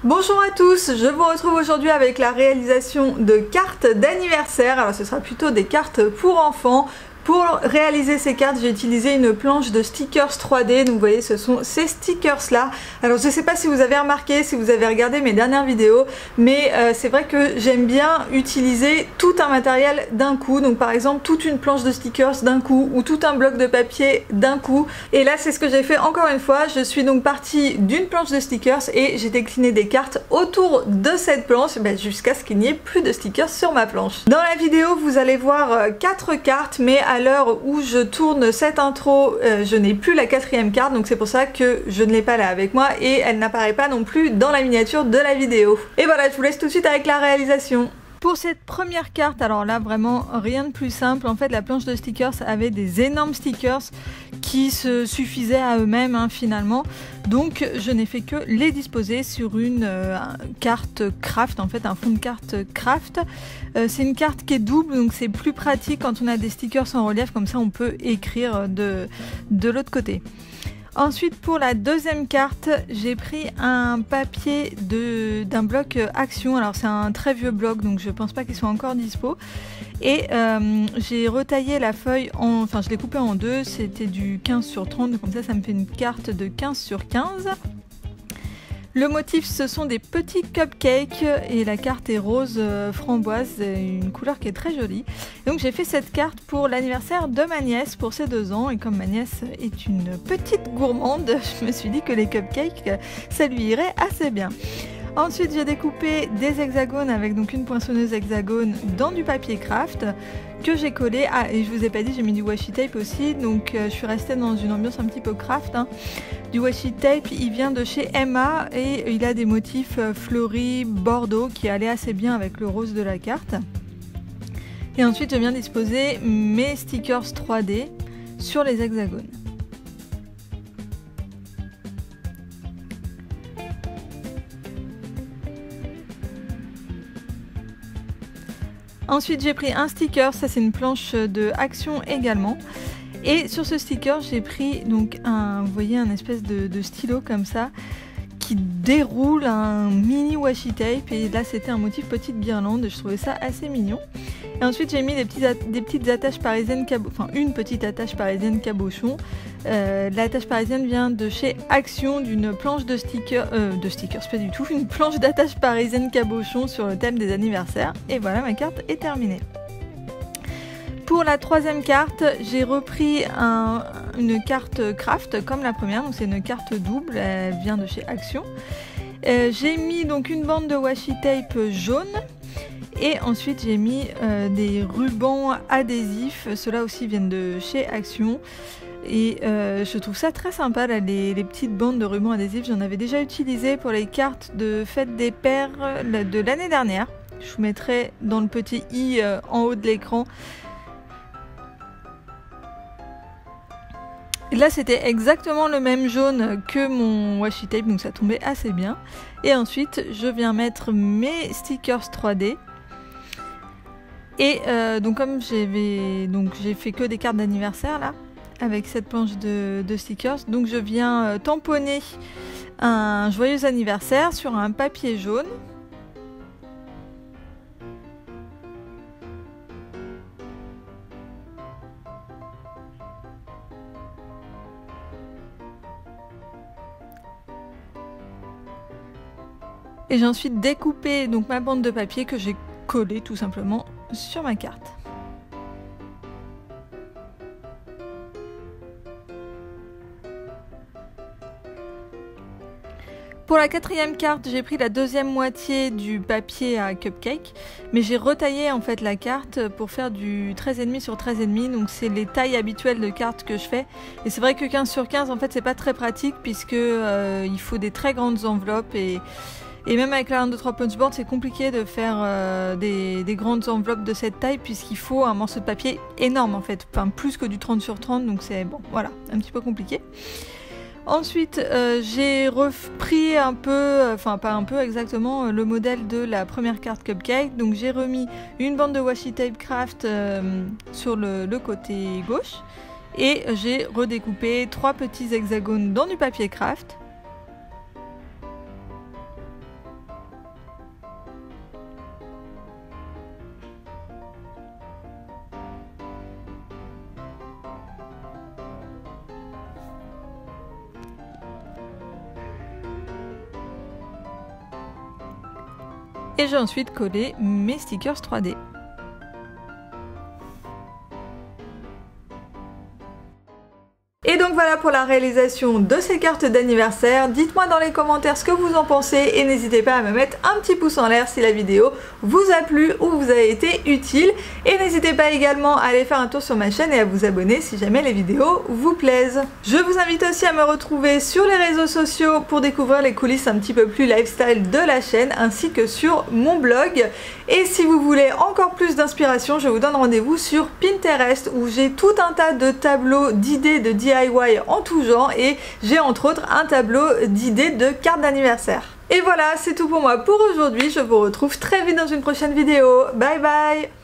Bonjour à tous, je vous retrouve aujourd'hui avec la réalisation de cartes d'anniversaire. Alors ce sera plutôt des cartes pour enfants. Pour réaliser ces cartes, j'ai utilisé une planche de stickers 3D. Donc vous voyez, ce sont ces stickers là. Alors je ne sais pas si vous avez remarqué, si vous avez regardé mes dernières vidéos, mais c'est vrai que j'aime bien utiliser tout un matériel d'un coup. Donc par exemple toute une planche de stickers d'un coup ou tout un bloc de papier d'un coup. Et là c'est ce que j'ai fait encore une fois. Je suis donc partie d'une planche de stickers et j'ai décliné des cartes autour de cette planche jusqu'à ce qu'il n'y ait plus de stickers sur ma planche. Dans la vidéo vous allez voir 4 cartes, mais à l'heure où je tourne cette intro, je n'ai plus la 4e carte, donc c'est pour ça que je ne l'ai pas là avec moi et elle n'apparaît pas non plus dans la miniature de la vidéo. Et voilà, je vous laisse tout de suite avec la réalisation. Pour cette première carte, alors là vraiment rien de plus simple. En fait la planche de stickers avait des énormes stickers qui se suffisaient à eux-mêmes finalement. Donc je n'ai fait que les disposer sur une carte craft, en fait un fond de carte craft. C'est une carte qui est double, donc c'est plus pratique quand on a des stickers en relief, comme ça on peut écrire de l'autre côté. Ensuite pour la deuxième carte, j'ai pris un papier d'un bloc Action. Alors c'est un très vieux bloc, donc je pense pas qu'il soit encore dispo. Et j'ai retaillé la feuille, enfin je l'ai coupée en deux, c'était du 15/30, donc comme ça me fait une carte de 15/15. Le motif ce sont des petits cupcakes et la carte est rose framboise, une couleur qui est très jolie. Donc j'ai fait cette carte pour l'anniversaire de ma nièce pour ses 2 ans, et comme ma nièce est une petite gourmande, je me suis dit que les cupcakes ça lui irait assez bien. Ensuite j'ai découpé des hexagones avec donc une poinçonneuse hexagone dans du papier craft que j'ai collé. Ah, et je vous ai pas dit, j'ai mis du washi tape aussi, donc je suis restée dans une ambiance un petit peu craft. Du washi tape, il vient de chez Emma et il a des motifs fleuris bordeaux qui allaient assez bien avec le rose de la carte. Et ensuite je viens disposer mes stickers 3D sur les hexagones. Ensuite j'ai pris un sticker, ça c'est une planche de Action également. Et sur ce sticker j'ai pris donc vous voyez, un espèce de stylo comme ça qui déroule un mini washi tape, et là c'était un motif petite guirlande et je trouvais ça assez mignon. Et ensuite j'ai mis des petites attaches parisiennes, enfin une petite attache parisienne cabochon. L'attache parisienne vient de chez Action, d'une planche de stickers pas du tout, une planche d'attache parisienne cabochon sur le thème des anniversaires. Et voilà, ma carte est terminée. Pour la 3e carte, j'ai repris une carte craft comme la première, donc c'est une carte double, elle vient de chez Action. J'ai mis donc une bande de washi tape jaune. Et ensuite j'ai mis des rubans adhésifs, ceux-là aussi viennent de chez Action. Et je trouve ça très sympa là, les petites bandes de rubans adhésifs. J'en avais déjà utilisé pour les cartes de fête des pères de l'année dernière. Je vous mettrai dans le petit i en haut de l'écran. Là c'était exactement le même jaune que mon washi tape, donc ça tombait assez bien. Et ensuite je viens mettre mes stickers 3D. Et donc comme j'ai fait que des cartes d'anniversaire là, avec cette planche de stickers, donc je viens tamponner un joyeux anniversaire sur un papier jaune. Et j'ai ensuite découpé donc ma bande de papier que j'ai collée tout simplement sur ma carte. Pour la 4e carte, j'ai pris la 2e moitié du papier à cupcake, mais j'ai retaillé en fait la carte pour faire du 13,5 sur 13,5, donc c'est les tailles habituelles de cartes que je fais. Et c'est vrai que 15/15 en fait c'est pas très pratique puisque il faut des très grandes enveloppes et même avec la 1, 2, 3 punchboard c'est compliqué de faire des grandes enveloppes de cette taille puisqu'il faut un morceau de papier énorme en fait, enfin plus que du 30/30, donc c'est bon, voilà, un petit peu compliqué. Ensuite, j'ai repris un peu, enfin pas un peu exactement, le modèle de la première carte Cupcake. Donc j'ai remis une bande de washi tape craft sur le côté gauche. Et j'ai redécoupé 3 petits hexagones dans du papier craft. Et j'ai ensuite collé mes stickers 3D. Et donc voilà pour la réalisation de ces cartes d'anniversaire. Dites-moi dans les commentaires ce que vous en pensez et n'hésitez pas à me mettre un petit pouce en l'air si la vidéo vous a plu ou vous a été utile. Et n'hésitez pas également à aller faire un tour sur ma chaîne et à vous abonner si jamais les vidéos vous plaisent. Je vous invite aussi à me retrouver sur les réseaux sociaux pour découvrir les coulisses un petit peu plus lifestyle de la chaîne ainsi que sur mon blog. Et si vous voulez encore plus d'inspiration, je vous donne rendez-vous sur Pinterest où j'ai tout un tas de tableaux d'idées de DIY en tout genre et j'ai entre autres un tableau d'idées de cartes d'anniversaire. Et voilà, c'est tout pour moi pour aujourd'hui. Je vous retrouve très vite dans une prochaine vidéo. Bye bye!